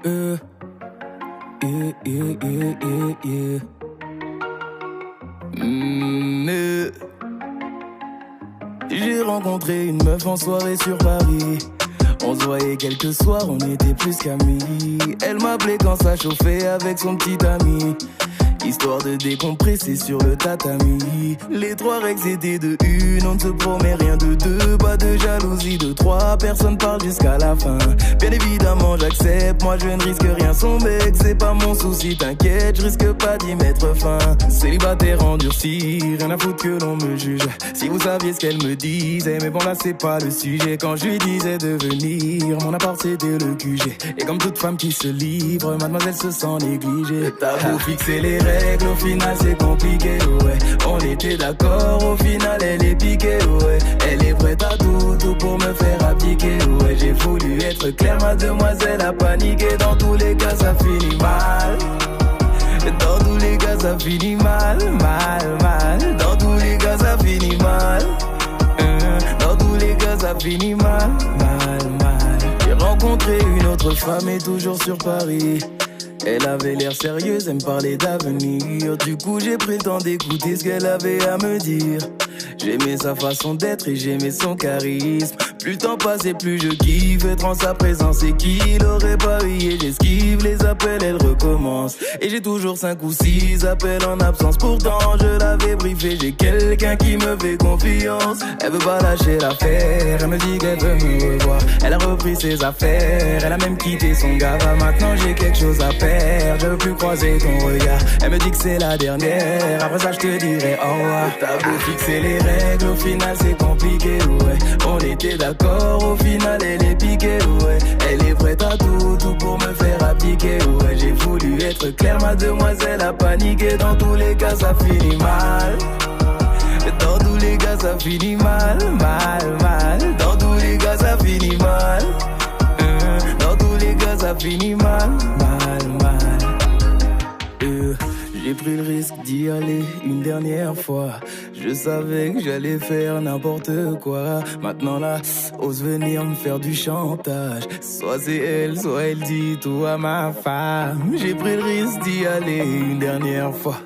Yeah, yeah, yeah, yeah, yeah. J'ai rencontré une meuf en soirée sur Paris. On se voyait quelques soirs, on était plus qu'amis. Elle m'appelait quand ça chauffait avec son petit ami, histoire de décompresser sur le tatami. Les 3 règles étaient de 1, on ne se promet rien de 2. Pas de jalousie de 3, personne parle jusqu'à la fin. Bien évidemment j'accepte, moi je ne risque rien. Son mec c'est pas mon souci, t'inquiète, je risque pas d'y mettre fin. Célibataire endurci, rien à foutre que l'on me juge. Si vous saviez ce qu'elle me disait, mais bon là c'est pas le sujet. Quand je lui disais de venir, mon appart c'était le QG. Et comme toute femme qui se livre, mademoiselle se sent négligée. T'as beau fixer les règles, au final c'est compliqué, ouais. On était d'accord, au final elle est piquée, ouais. Elle est prête à tout pour me faire abdiquer, ouais. J'ai voulu être clair, mademoiselle a paniqué. Dans tous les cas ça finit mal. Dans tous les cas ça finit mal, mal. Dans tous les cas ça finit mal. Dans tous les cas ça finit mal, mal. J'ai rencontré une autre femme et toujours sur Paris. Elle avait l'air sérieuse, elle me parlait d'avenir. Du coup j'ai pris le temps d'écouter ce qu'elle avait à me dire. J'aimais sa façon d'être et j'aimais son charisme. Plus le temps passait, plus je kiffe être en sa présence. Et qu'il aurait pas eu, j'esquive les appels, elle recommence. Et j'ai toujours 5 ou 6 appels en absence. Pourtant je l'avais briefé, j'ai quelqu'un qui me fait confiance. Elle veut pas lâcher l'affaire, elle me dit qu'elle veut me revoir. Elle a repris ses affaires, elle a même quitté son gars. Maintenant j'ai quelque chose à faire, je veux plus croiser ton regard. Elle me dit que c'est la dernière, après ça je te dirai au revoir. T'as beau fixer les règles, au final c'est compliqué, ouais. On était d'accord, au final elle est piquée, ouais. Elle est prête à tout pour me faire abdiquer, ouais. J'ai voulu être clair, mademoiselle a paniqué. Dans tous les cas ça finit mal. Dans tous les cas ça finit mal, mal. Dans tous les cas ça finit mal. Dans tous les cas ça finit mal, mal. J'ai pris le risque d'y aller une dernière fois. Je savais que j'allais faire n'importe quoi. Maintenant là, ose venir me faire du chantage. Soit c'est elle, soit elle dit tout à ma femme. J'ai pris le risque d'y aller une dernière fois.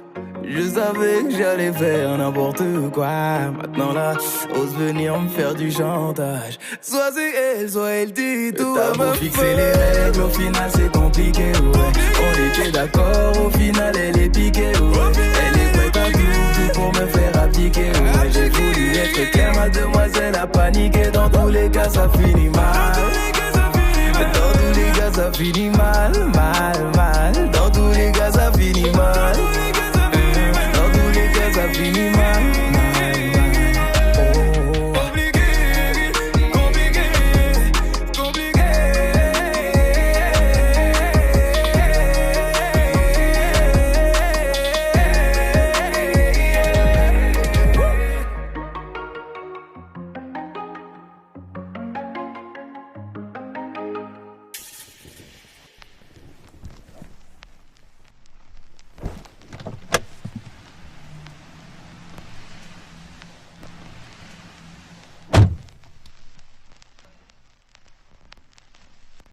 Je savais que j'allais faire n'importe quoi. Maintenant là, ose venir me faire du chantage. Soit c'est elle, soit elle dit tout à ma femme. Fixer les règles, au final c'est compliqué, ouais. On était d'accord, au final elle est piquée, ouais. Elle est prête à tout pour me faire abdiquer, ouais. J'ai voulu être clair, mademoiselle a paniqué. Dans tous les cas ça finit mal. Dans tous les cas ça finit mal, mal.